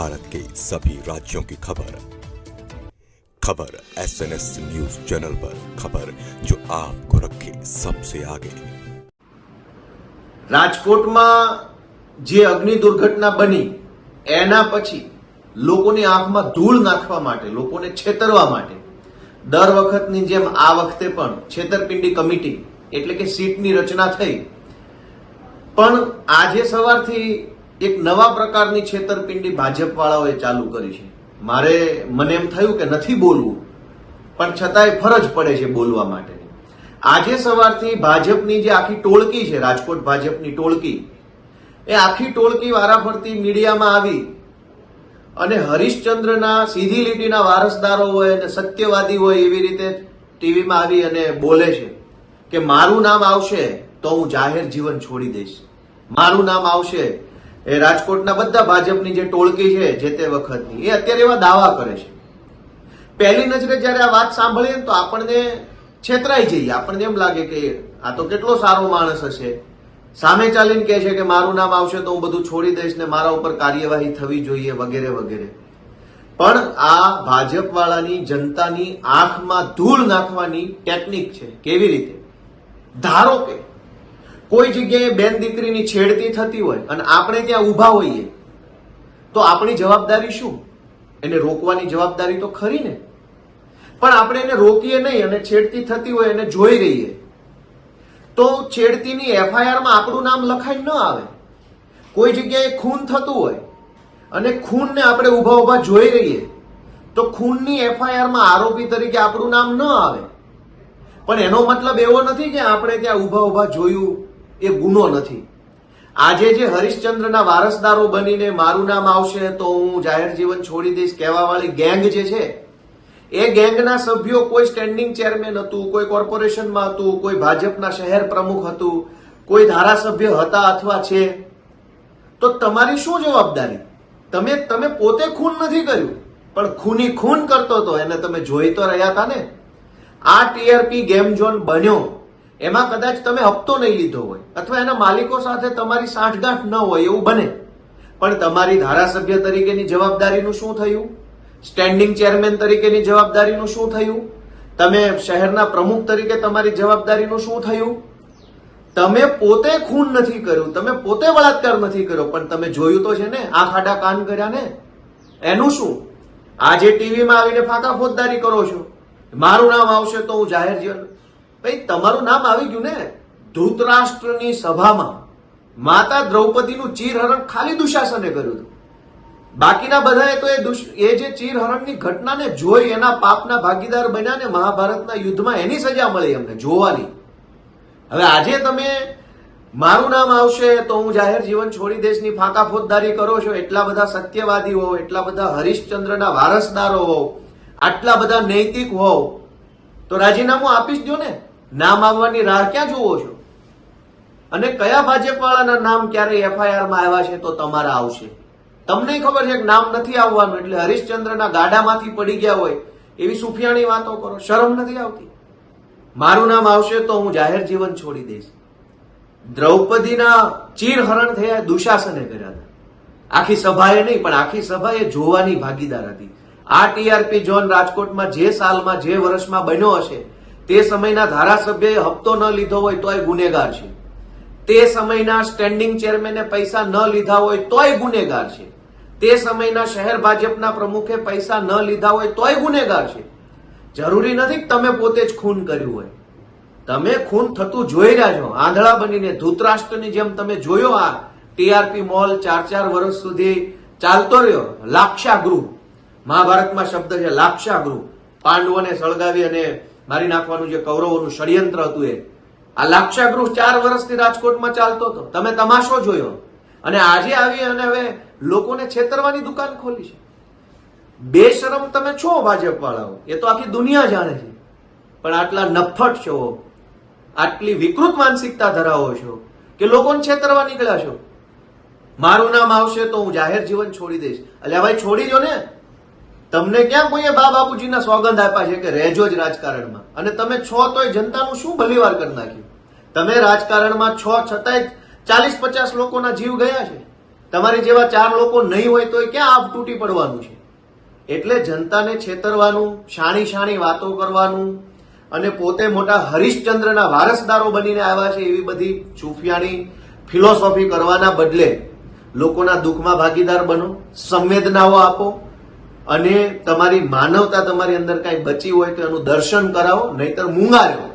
भारत के सभी राज्यों की खबर खबर SNS न्यूज चैनल पर, खबर जो आपको रखे सबसे आगे। રાજકોટમાં જે અગ્નિ દુર્ઘટના બની એના પછી લોકોની આંખમાં ધૂળ નાખવા માટે, લોકોને છેતરવા માટે દર વખતની જેમ આ વખતે પણ છેતરપિંડી કમિટી એટલે કે સીટની રચના થઈ। પણ આજે સવારથી એક નવા પ્રકારની છેતરપિંડી ભાજપ વાળાઓએ ચાલુ કરી છે। મને એમ થયું કે નથી બોલવું, પણ છતાંય ફરજ પડે છે બોલવા માટેની। આજે સવારથી ભાજપની જે આખી ટોળકી છે, રાજકોટ ભાજપની ટોળકી, એ આખી ટોળકી વારાફરતી મીડિયામાં આવી અને હરીશચંદ્રના સીધી લીટીના વારસદારો હોય અને સત્યવાદી હોય એવી રીતે ટીવીમાં આવી અને બોલે છે કે મારું નામ આવશે તો હું જાહેર જીવન છોડી દઈશ। મારું નામ આવશે, એ રાજકોટના બધા ભાજપની જે ટોળકી છે જે તે વખતની, એ અત્યારે એવા દાવા કરે છે। પહેલી નજરે જયારે આ વાત સાંભળીએ તો આપણને છેતરાઈ જઈએ, આપણને એમ લાગે કે આ તો કેટલો સારો માણસ હશે, સામે ચાલીને કહે છે કે મારું નામ આવશે તો હું બધું છોડી દઈશ ને મારા ઉપર કાર્યવાહી થવી જોઈએ વગેરે વગેરે। પણ આ ભાજપ વાળાની જનતાની આંખમાં ધૂળ નાખવાની ટેકનિક છે। કેવી રીતે? ધારો કે કોઈ જગ્યાએ બેન દીકરીની છેડતી થતી હોય અને આપણે ત્યાં ઊભા હોઈએ તો આપણી જવાબદારી શું? એને રોકવાની જવાબદારી તો ખરી ને। પણ આપણે એને રોકીએ નહીં અને છેડતી થતી હોય એને જોઈ રહીએ તો છેડતીની FIR માં આપણું નામ લખાઈ ન આવે। કોઈ જગ્યાએ ખૂન થતું હોય અને ખૂનને આપણે ઊભા ઊભા જોઈ રહીએ તો ખૂનની FIR માં આરોપી તરીકે આપણું નામ ન આવે। પણ એનો મતલબ એવો નથી કે આપણે ત્યાં ઊભા ઊભા જોયું એ ગુનો નથી। આજે જે હરીશચંદ્રના વારસદારો બનીને મારું નામ આવશે તો હું જાહેર જીવન છોડી દઈશ કહેવા વાળી ગેંગ જે છે, એ ગેંગના સભ્યો કોઈ સ્ટેન્ડિંગ ચેરમેન હતું, કોઈ કોર્પોરેશનમાં હતું, કોઈ ભાજપના શહેર પ્રમુખ હતું, કોઈ ધારાસભ્ય હતા અથવા છે। તો તમારી શું જવાબદારી? તમે પોતે ખૂન નથી કર્યું, પણ ખૂની ખૂન કરતો હતો એને તમે જોઈ તો રહ્યા હતા ને। આ TRP ગેમ ઝોન બન્યો એમાં કદાચ તમે હપ્તો નહીં લીધો હોય અથવા એના માલિકો સાથે તમારી સાંઠગાંઠ ન હોય એવું બને, પણ તમારી ધારાસભ્ય તરીકેની જવાબદારીનું શું થયું? સ્ટેન્ડિંગ ચેરમેન તરીકેની જવાબદારીનું શું થયું? તમે શહેરના પ્રમુખ તરીકે તમારી જવાબદારીનું શું થયું? તમે પોતે ખૂન નથી કર્યું, તમે પોતે બળાત્કાર નથી કર્યો, પણ તમે જોયું તો છે ને, આંખ આડા કાન કર્યા ને, એનું શું? આજે ટીવીમાં આવીને ફાંકા ફોજદારી કરો છો, મારું નામ આવશે તો હું જાહેર જીવન। ભાઈ તમારું નામ આવી ગયું ને। ધૃતરાષ્ટ્રની સભામાં માતા દ્રૌપદીનું ચીરહરણ ખાલી દુશાસને કર્યું હતું, બાકીના બધાએ તો એ જે ચીરહરણની ઘટનાને જોઈ એના પાપના ભાગીદાર બન્યા ને મહાભારતના યુદ્ધમાં એની સજા મળી અમને જોવાની। હવે આજે તમે મારું નામ આવશે તો હું જાહેર જીવન છોડી દઈશની ફાંકા ફોજદારી કરો છો। એટલા બધા સત્યવાદી હોવ, એટલા બધા હરીશચંદ્રના વારસદારો હોવ, આટલા બધા નૈતિક હોવ તો રાજીનામું આપી જ દો ને। નામ આવવાની રાહ ક્યાં જુઓ છો? અને કયા ભાજપ વાળાના નામ ક્યારે FIR માં આવ્યા છે તો તમારા આવશે? તમને ખબર છે કે નામ નથી આવવાનું એટલે હરીશચંદ્રના ગાડામાંથી પડી ગયા હોય એવી સુફિયાણી વાતો કરો, શરમ નથી આવતી? મારું નામ આવશે તો હું જાહેર જીવન છોડી દઈશ। દ્રૌપદીના ચીરહરણ થયા દુશાસને કર્યા હતા, આખી સભાએ નહીં પણ આખી સભા એ જોવાની ભાગીદાર હતી। આ TRP ઝોન રાજકોટમાં જે સાલમાં જે વર્ષમાં બન્યો હશે તે સમયના ધારાસભ્યએ હપ્તો ન લીધો હોય તોય ગુનેગાર છે, તે સમયના સ્ટેન્ડિંગ ચેરમેને પૈસા ન લીધા હોય તોય ગુનેગાર છે, તે સમયના શહેર ભાજપના પ્રમુખે પૈસા ન લીધા હોય તોય ગુનેગાર છે। જરૂરી નથી કે તમે પોતે જ ખૂન કર્યું હોય, તમે ખૂન થતું જોઈ રહ્યા છો આંધળા બનીને। ધૃતરાષ્ટ્રની જેમ તમે જોયો આ TRP મોલ 4 વર્ષ સુધી ચાલતો રહ્યો, લાક્ષાગૃહ, મહાભારતમાં શબ્દ છે લાક્ષાગૃહ, પાંડવોને સળગાવી અને મારી નાખવાનું જે કૌરવોનું ષડયંત્ર હતું એ આ લાક્ષાગૃહ 4 વર્ષથી રાજકોટમાં ચાલતો હતો, તમે તમાશો જોયો અને આજે આવી અને હવે લોકોને છેતરવાની દુકાન ખોલી છે। બેશરમ તમે છો ભાજપ વાળાઓ, એ તો આખી દુનિયા જાણે છે, પણ આટલા નફ્ફટ છો, આટલી વિકૃત માનસિકતા ધરાવો છો કે લોકોને છેતરવા નીકળ્યા છો। મારું નામ આવશે તો હું જાહેર જીવન છોડી દઈશ, એટલે ભાઈ છોડી દો ને। તમને ક્યાં કોઈએ બા બાપુજીના સોગંદ આપ્યા છે કે રહેજો જ રાજકારણમાં? અને તમે છો તોય જનતાનું શું ભલીવાર કરી નાખ્યું? તમે રાજકારણમાં છો છતાંય 40-50 લોકોના જીવ ગયા છે, તમારી જેવા 4 લોકો નહીં હોય તો ક્યાં આપ તૂટી પડવાનું છે? એટલે જનતાને છેતરવાનું, શાણી શાણી વાતો કરવાનું અને પોતે મોટા હરિશ્ચંદ્રના વારસદારો બનીને આવ્યા છે એવી બધી ચૂફિયાણી ફિલોસોફી કરવાના બદલે લોકોના દુઃખમાં ભાગીદાર બનો, સંવેદનાઓ આપો અને તમારી માનવતા તમારી અંદર કાંઈ બચી હોય તો એનું દર્શન કરાવો, નહીતર મૂંગા રહો.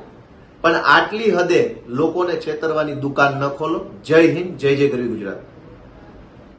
પણ આટલી હદે લોકોને છેતરવાની દુકાન ન ખોલો. જય હિન્દ, જય જય ગરવી ગુજરાત.